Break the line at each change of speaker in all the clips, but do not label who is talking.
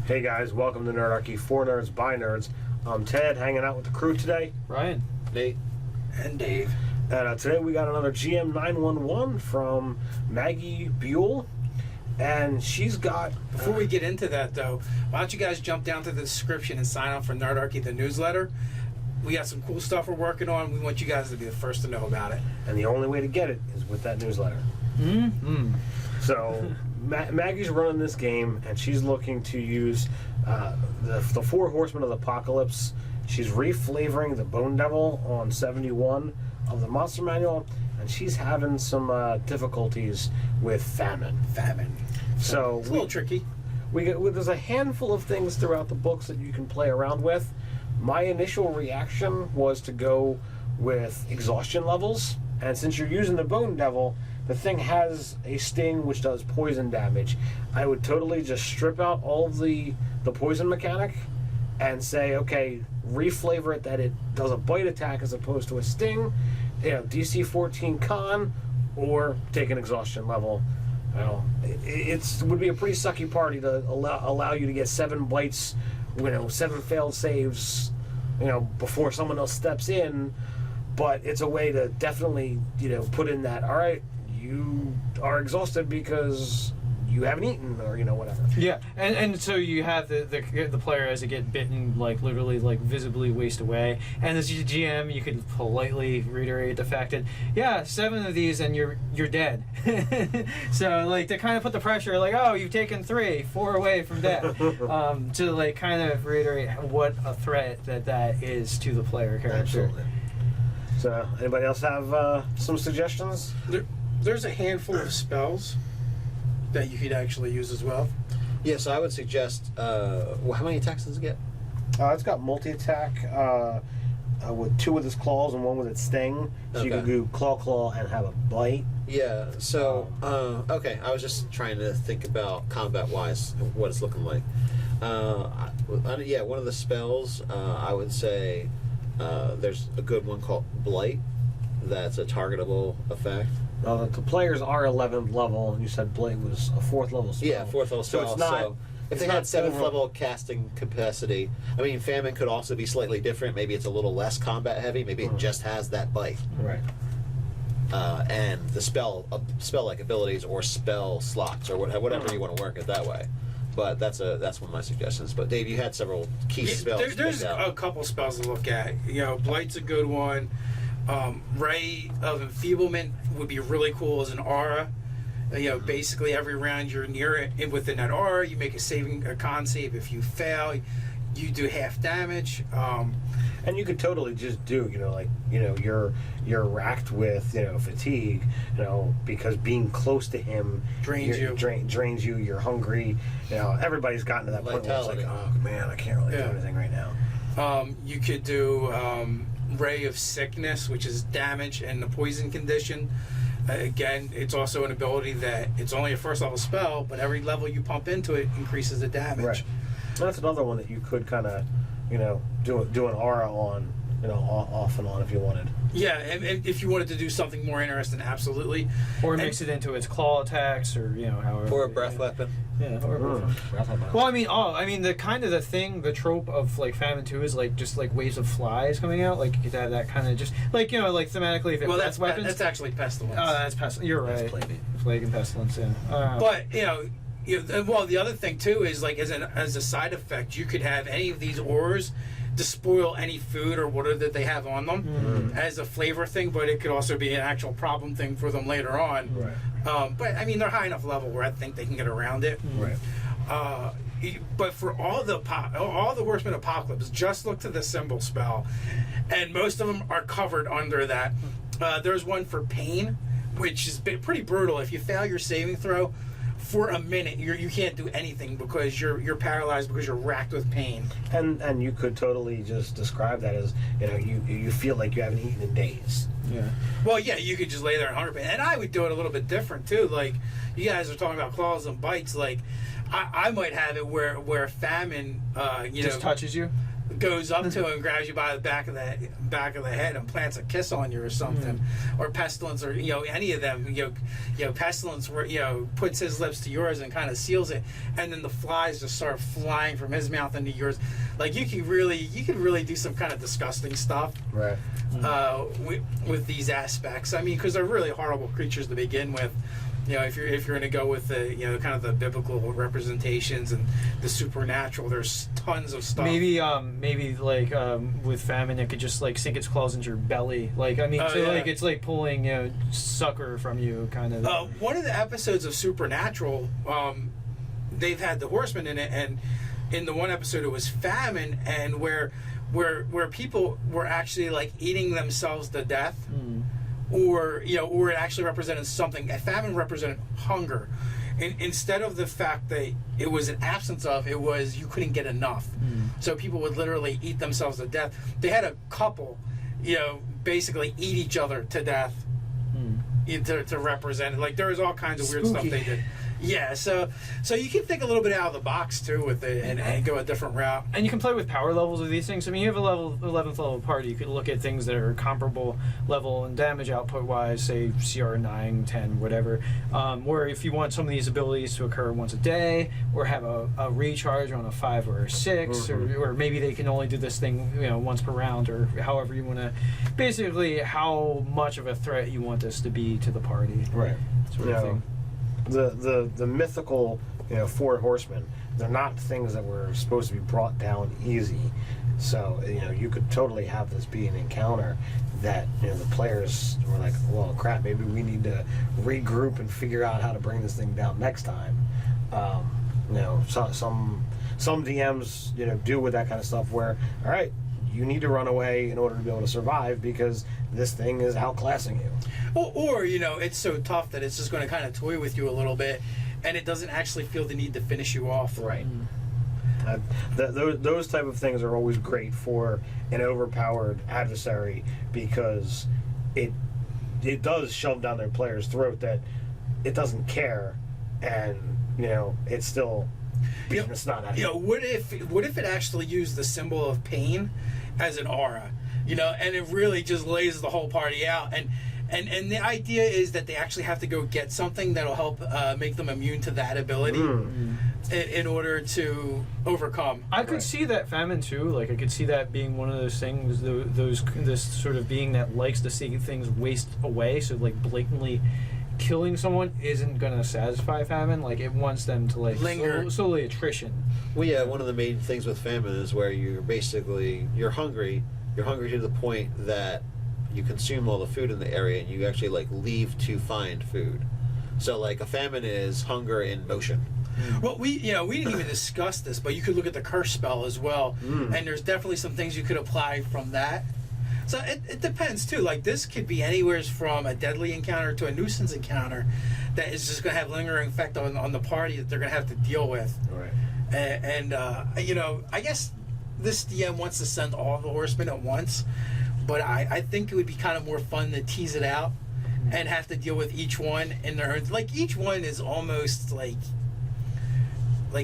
Hey guys, welcome to Nerdarchy, for nerds, by nerds. I'm Ted, hanging out with the crew today.
Ryan.
Nate.
And Dave.
And today we got another GM 911 from Maggie Buell. And she's got...
Before we get into that, though, why don't you guys jump down to the description and sign up for Nerdarchy, the newsletter. We got some cool stuff we're working on. We want you guys to be the first to know about it.
And the only way to get it is with that newsletter.
Mm-hmm.
So... Maggie's running this game, and she's looking to use the four horsemen of the apocalypse. She's reflavoring the Bone Devil on 71 of the monster manual, and she's having some difficulties with famine. So
it's a little tricky.
There's a handful of things throughout the books that you can play around with. My initial reaction was to go with exhaustion levels, and since you're using the Bone Devil, the thing has a sting which does poison damage. I would totally just strip out all of the poison mechanic and say, okay, reflavor it that it does a bite attack as opposed to a sting. You know, DC 14 con, or take an exhaustion level. You know, it would be a pretty sucky party to allow you to get 7 bites, 7 failed saves, before someone else steps in. But it's a way to definitely, put in that, all right, you are exhausted because you haven't eaten, or whatever.
Yeah, and so you have the player as they get bitten, like literally like visibly waste away, and as your GM you can politely reiterate the fact that 7 of these and you're dead. So like to kind of put the pressure, like, oh, you've taken 4 away from death, to like kind of reiterate what a threat that is to the player character.
Absolutely. So anybody else have some suggestions?
There's a handful of spells that you could actually use as well.
Yeah, so I would suggest, how many attacks does it get?
It's got multi-attack with 2 with its claws and 1 with its sting. So you can do claw and have a bite.
Yeah, so, okay, I was just trying to think about combat-wise what it's looking like. One of the spells, I would say there's a good one called Blight. That's a targetable effect.
The players are 11th level, and you said Blight was a 4th level spell.
Yeah, 4th level spell.
So it's not...
So if they had 7th level casting capacity, I mean, Famine could also be slightly different. Maybe it's a little less combat heavy. Maybe it just has that bite.
Right.
And the spell-like abilities or spell slots or whatever you want to work it that way. But that's one of my suggestions. But Dave, you had several key spells.
There's a couple spells to look at. Blight's a good one. Ray of Enfeeblement would be really cool as an aura. Basically every round you're near it within that aura, you make a con save. If you fail, you do half damage.
And you could totally just do, you're racked with, fatigue, because being close to him drains you. You're hungry. Everybody's gotten to that point where it's like, oh man, I can't really do anything right now.
You could do Ray of Sickness, which is damage and the poison condition. Again, it's also an ability that it's only a 1st level spell, but every level you pump into it increases the damage.
Right. That's another one that you could kind of, do an aura on, off and on if you wanted.
Yeah, and if you wanted to do something more interesting, absolutely.
Or mix it into its claw attacks, or however.
Or a breath weapon.
Yeah, or a breath weapon. Well, I mean, the trope of like Famine 2 is like just like waves of flies coming out. Like you could have that kind of just like like thematically. If it
that's
weapons.
That's actually pestilence.
Oh, that's pestilence. You're right. Plague and pestilence. Yeah.
But the other thing too is like as a side effect, you could have any of these auras despoil any food or water that they have on them as a flavor thing, but it could also be an actual problem thing for them later on.
Right.
But I mean, they're high enough level where I think they can get around it.
Right.
But for all the Horseman Apocalypse, just look to the symbol spell, and most of them are covered under that. There's one for pain, which is pretty brutal. If you fail your saving throw for a minute, you can't do anything because you're paralyzed because you're racked with pain.
And you could totally just describe that as you feel like you haven't eaten in days.
Yeah.
Well, yeah, you could just lay there in 100 pain, and I would do it a little bit different too. Like you guys are talking about claws and bites. Like I might have it where famine,
just touches you.
goes up to and grabs you by the back of the head and plants a kiss on you or something, or Pestilence, or any of them, Pestilence, where puts his lips to yours and kind of seals it, and then the flies just start flying from his mouth into yours. Like you could really do some kind of disgusting stuff,
Right.
With these aspects. I mean, because they're really horrible creatures to begin with. If you're going to go with the kind of the biblical representations and the supernatural, there's tons of stuff.
Maybe like with famine, it could just like sink its claws into your belly. Like like it's like pulling sucker from you, kind of.
One of the episodes of Supernatural, they've had the Horsemen in it, and in the one episode it was famine, and where people were actually like eating themselves to death. Or it actually represented something. A famine represented hunger, instead of the fact that it was an absence of. It was you couldn't get enough, so people would literally eat themselves to death. They had a couple, basically eat each other to death, to represent it. Like there was all kinds of weird stuff they did. Yeah, so you can think a little bit out of the box too with it and go a different route.
And you can play with power levels of these things. I mean, you have a 11th level party. You could look at things that are comparable level and damage output wise, say CR 9, 10, whatever. Or if you want some of these abilities to occur once a day, or have a recharge on a 5 or a 6, or maybe they can only do this thing once per round, or however you want to. Basically, how much of a threat you want this to be to the party.
Right.
Sort of thing.
The mythical 4 horsemen, they're not things that were supposed to be brought down easy. So you could totally have this be an encounter that the players were like, well, crap, maybe we need to regroup and figure out how to bring this thing down next time. Some DMs do with that kind of stuff where, all right, you need to run away in order to be able to survive because this thing is outclassing you.
Or it's so tough that it's just going to kind of toy with you a little bit, and it doesn't actually feel the need to finish you off.
Right. Those type of things are always great for an overpowered adversary because it does shove down their player's throat that it doesn't care, and it's still beating the snot out of you.
What if it actually used the symbol of pain as an aura, and it really just lays the whole party out, and the idea is that they actually have to go get something that'll help make them immune to that ability in order to overcome.
I could see that famine too. Like I could see that being one of those things. This sort of being that likes to see things waste away. So like blatantly killing someone isn't gonna satisfy famine. Like it wants them to like
linger.
Slowly attrition.
Well, yeah, one of the main things with famine is where you're hungry. You're hungry to the point that you consume all the food in the area and you actually like leave to find food. So like a famine is hunger in motion.
Well, we didn't even discuss this, but you could look at the curse spell as well, and there's definitely some things you could apply from that. So it depends too. Like this could be anywhere from a deadly encounter to a nuisance encounter that is just going to have lingering effect on the party that they're going to have to deal with.
Right.
And I guess this DM wants to send all the horsemen at once, but I think it would be kind of more fun to tease it out and have to deal with each one in their own. Like each one is almost like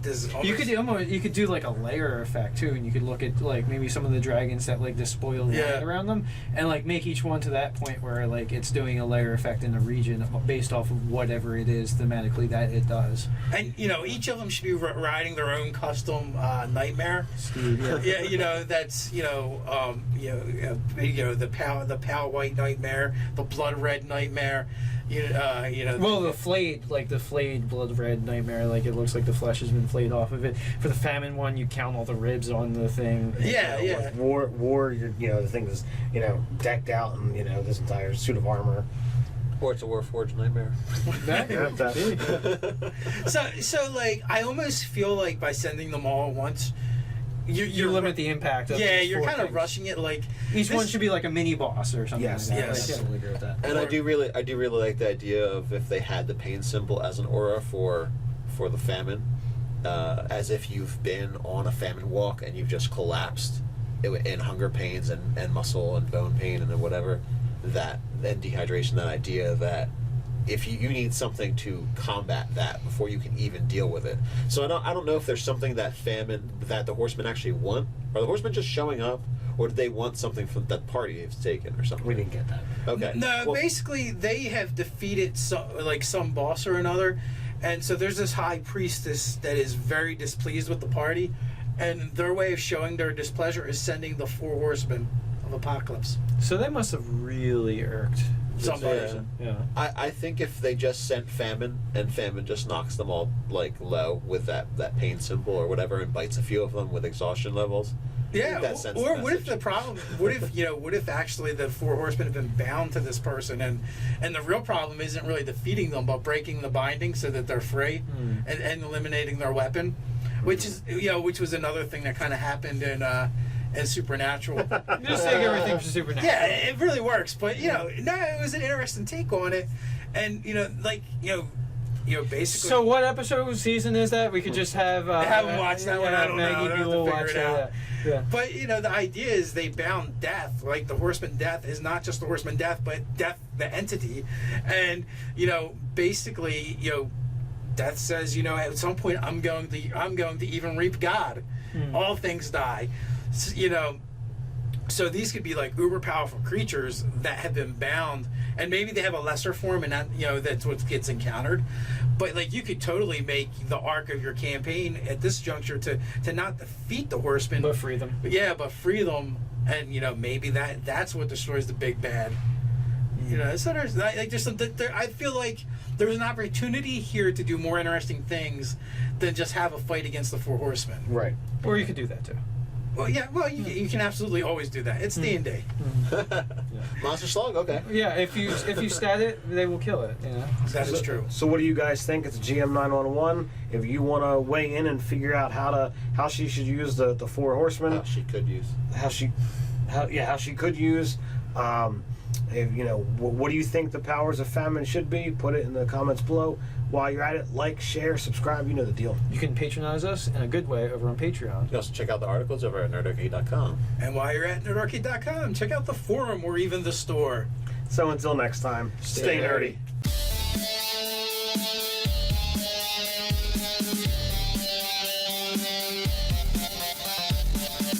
this. Almost,
you could do like a layer effect too, and you could look at like maybe some of the dragons that like despoil the land around them, and like make each one to that point where like it's doing a layer effect in the region based off of whatever it is thematically that it does.
And each of them should be riding their own custom nightmare.
Steve,
Yeah, that's the pale white nightmare, the blood red nightmare.
Well, the flayed blood red nightmare, like it looks like the flesh has been flayed off of it. For the famine one, you count all the ribs on the thing.
With war, the thing is, decked out in, this entire suit of armor.
Or it's a Warforged nightmare.
So like, I almost feel like by sending them all at once,
you limit the impact of
you're kind of
things.
rushing it. Like
each one should be like a mini boss or something.
Yes,
like that.
yes.
I totally agree with that.
And I do really like the idea of if they had the pain symbol as an aura for the famine, as if you've been on a famine walk and you've just collapsed in hunger pains and muscle and bone pain and whatever, and dehydration. That idea that if you need something to combat that before you can even deal with it. So I don't know if there's something that the horsemen actually want. Are the horsemen just showing up, or do they want something from that party has taken or something?
We didn't get that.
Okay.
No,
Well,
basically they have defeated some boss or another, and so there's this high priestess that is very displeased with the party, and their way of showing their displeasure is sending the 4 horsemen of Apocalypse.
So they must have really irked this
Somebody.
person. Yeah.
I think if they just sent Famine, and Famine just knocks them all like low with that pain symbol or whatever, and bites a few of them with exhaustion levels. I
Yeah,
think that sends
or
the
what if
message.
the problem? What if actually the 4 horsemen have been bound to this person, and the real problem isn't really defeating them, but breaking the binding so that they're free, and eliminating their weapon, which is which was another thing that kind of happened in Supernatural.
Just take everything for Supernatural.
Yeah, it really works, but no, it was an interesting take on it, and basically.
So what episode season is that? We could just have
haven't watched that one, I don't know.
Maggie
I'd have to
Buell
figure
watch
it
that.
out.
Yeah.
But the idea is they bound death, like the horseman death is not just the horseman death, but death the entity, and basically death says at some point I'm going to even reap God. All things die, so these could be like uber powerful creatures that have been bound, and maybe they have a lesser form, and that's what gets encountered. But like you could totally make the arc of your campaign at this juncture to not defeat the horsemen,
But free them.
but free them, and maybe that's what destroys the big bad. So there's I feel like there's an opportunity here to do more interesting things than just have a fight against the 4 horsemen.
Right.
Or you could do that too.
Well, you can absolutely always do that. It's D&D.
Monster Slug. Okay.
Yeah, if you stat it, they will kill it.
That is true.
So what do you guys think? It's GM 911. If you want to weigh in and figure out how she should use the 4 horsemen,
Oh, she could use.
how she could use. What do you think the powers of famine should be? Put it in the comments below. While you're at it, like, share, subscribe. You know the deal.
You can patronize us in a good way over on Patreon.
You can also check out the articles over at nerdarcade.com.
And while you're at nerdarcade.com, check out the forum or even the store.
So until next time, stay nerdy.